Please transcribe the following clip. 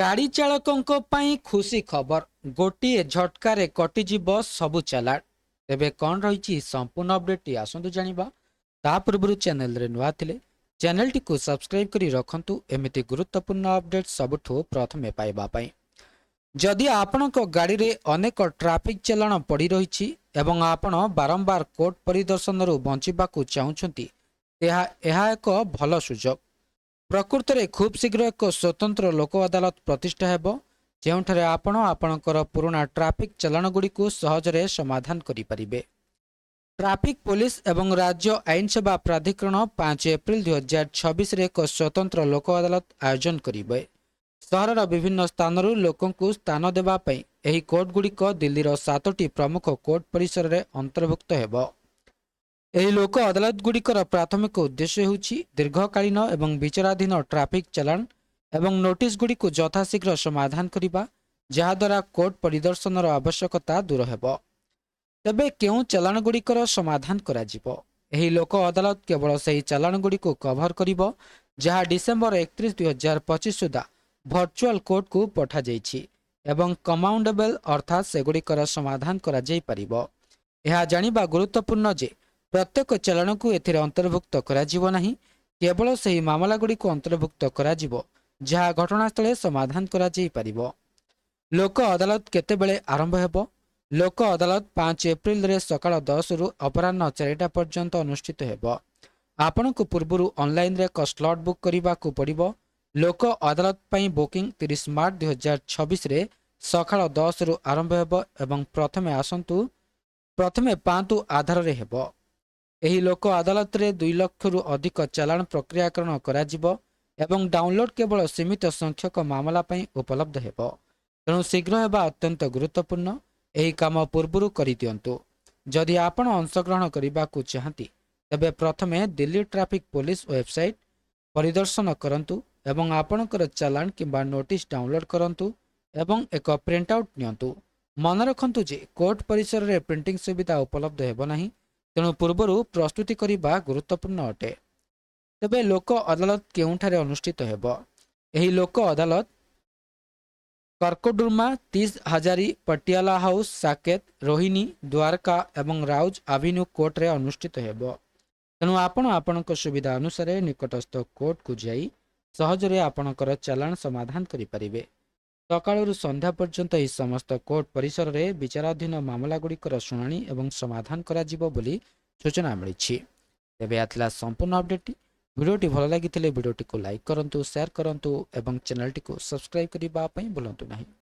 गाड़ी चालकों पाई खुशी खबर गोटे झटकार कटिजीव सबु चालाण। तेबे कौन रही संपूर्ण अपडेट आसतु जाना। ता पूर्व चैनल रे नुआ थिले चैनल टी को सब्सक्राइब करी रखंतु एमिति गुरुत्वपूर्ण अपडेट सबुठु प्रथमे पाइबा पई। जदि आपणक गाड़ी रे अनेक ट्रैफिक चालाण पड़ी रही एवं आपण बारंबार कोर्ट परिदर्शन बंचिबाकू चाहुछंती यह एक भल सुजोग। प्रकृत में खूब शीघ्र एक स्वतंत्र लोक अदालत प्रतिष्ठा हेबो जेउठारे आपण आपणकर पुराना ट्रैफिक चालाण गुड़ी को सहजरे समाधान करि परिबे। ट्रैफिक पुलिस एवं राज्य आईन सेवा प्राधिकरण 5 एप्रिल 2026 रे एक स्वतंत्र लोक अदालत आयोजन करिबे। सहरर विभिन्न स्थानरू लोकंकु स्थान देबा पई एही कोर्ट गुड़िक दिल्लीर 7टी प्रमुख कोर्ट परिसर रे अंतर्भुक्त हेबो। ଏହି ଲୋକ ଅଦାଲତ ଗୁଡ଼ିକର ପ୍ରାଥମିକ ଉଦ୍ଦେଶ୍ୟ ହେଉଛି ଦୀର୍ଘକାଳୀନ ଏବଂ ବିଚାରାଧୀନ ଟ୍ରାଫିକ୍ ଚାଲାଣ ଏବଂ ନୋଟିସ୍ ଗୁଡ଼ିକୁ ଯଥାଶୀଘ୍ର ସମାଧାନ କରିବା, ଯାହାଦ୍ୱାରା କୋର୍ଟ ପରିଦର୍ଶନର ଆବଶ୍ୟକତା ଦୂର ହେବ। ତେବେ କେଉଁ ଚାଲାଣ ଗୁଡ଼ିକର ସମାଧାନ କରାଯିବ? ଏହି ଲୋକ ଅଦାଲତ କେବଳ ସେହି ଚାଲାଣ ଗୁଡ଼ିକୁ କଭର କରିବ ଯାହା ଡିସେମ୍ବର 31, 2025 ସୁଦ୍ଧା ଭର୍ଚୁଆଲ କୋର୍ଟକୁ ପଠାଯାଇଛି ଏବଂ କମାଉଣ୍ଡେବଲ୍ ଅର୍ଥାତ୍ ସେଗୁଡ଼ିକର ସମାଧାନ କରାଯାଇପାରିବ। ଏହା ଜାଣିବା ଗୁରୁତ୍ୱପୂର୍ଣ୍ଣ ଯେ प्रत्येक चालाण को एथिरे अंतर्भुक्त कराजिबो नाही, केवल सही मामला गुड़ी को अंतर्भुक्त कराजिबो जहाँ घटनास्थले समाधान कराଯାଇ परिबो। लोक अदालत केतेबेले आरंभ हेबो? लोक अदालत 5 एप्रिल रे सकाळ 10 रु अपराह्न 4टा पर्यंत अनुष्ठित हेबो। आपनको पूर्वरु ऑनलाइन रे एक स्लॉट बुक करबा को पड़िबो। लोक अदालत पई बुकिंग 30 मार्च 2026 रे सकाळ 10 रु आरंभ हेबो एवं प्रथमे पांतु आधार रे हेबो। ଏହି ଲୋକ ଅଦାଲତରେ 2 ଲକ୍ଷରୁ ଅଧିକ ଚାଲାଣ ପ୍ରକ୍ରିୟାକରଣ କରାଯିବ ଏବଂ ଡାଉନଲୋଡ୍ କେବଳ ସୀମିତ ସଂଖ୍ୟକ ମାମଲା ପାଇଁ ଉପଲବ୍ଧ ହେବ। ତେଣୁ ଶୀଘ୍ର ହେବା ଅତ୍ୟନ୍ତ ଗୁରୁତ୍ୱପୂର୍ଣ୍ଣ। ଏହି କାମ ପୂର୍ବରୁ କରିଦିଅନ୍ତୁ। ଯଦି ଆପଣ ଅଂଶଗ୍ରହଣ କରିବାକୁ ଚାହାନ୍ତି ତେବେ ପ୍ରଥମେ ଦିଲ୍ଲୀ ଟ୍ରାଫିକ୍ ପୋଲିସ ୱେବସାଇଟ୍ ପରିଦର୍ଶନ କରନ୍ତୁ ଏବଂ ଆପଣଙ୍କର ଚାଲାଣ କିମ୍ବା ନୋଟିସ୍ ଡାଉନଲୋଡ୍ କରନ୍ତୁ ଏବଂ ଏକ ପ୍ରିଣ୍ଟ ଆଉଟ୍ ନିଅନ୍ତୁ। ମନେ ରଖନ୍ତୁ ଯେ କୋର୍ଟ ପରିସରରେ ପ୍ରିଣ୍ଟିଂ ସୁବିଧା ଉପଲବ୍ଧ ହେବ ନାହିଁ, ତେଣୁ ପୂର୍ବରୁ ପ୍ରସ୍ତୁତି କରିବା ଗୁରୁତ୍ୱପୂର୍ଣ୍ଣ ଅଟେ। ତେବେ ଲୋକ ଅଦାଲତ କେଉଁଠାରେ ଅନୁଷ୍ଠିତ ହେବ? ଏହି ଲୋକ ଅଦାଲତ କର୍କୋଡୁର୍ମା, 30 ହଜାରୀ, ପଟିଆଲା ହାଉସ୍, ସାକେତ, ରୋହିଣୀ, ଦ୍ୱାରକା ଏବଂ ରାଉଜ ଆଭିନ୍ୟୁ କୋର୍ଟରେ ଅନୁଷ୍ଠିତ ହେବ। ତେଣୁ ଆପଣ ଆପଣଙ୍କ ସୁବିଧା ଅନୁସାରେ ନିକଟସ୍ଥ କୋର୍ଟକୁ ଯାଇ ସହଜରେ ଆପଣଙ୍କର ଚାଲାଣ ସମାଧାନ କରିପାରିବେ। ସକାଳରୁ ସନ୍ଧ୍ୟା ପର୍ଯ୍ୟନ୍ତ ଏହି ସମସ୍ତ କୋର୍ଟ ପରିସରରେ ବିଚାରାଧୀନ ମାମଲାଗୁଡ଼ିକର ଶୁଣାଣି ଏବଂ ସମାଧାନ କରାଯିବ ବୋଲି सूचना मिली। तेबे आथिला संपूर्ण अपडेट। वीडियोटी भल लगी भिडियोटी को लाइक करंतु, शेयर करंतु एवं चैनल टी को सब्सक्राइब करने भूलंतु नहीं।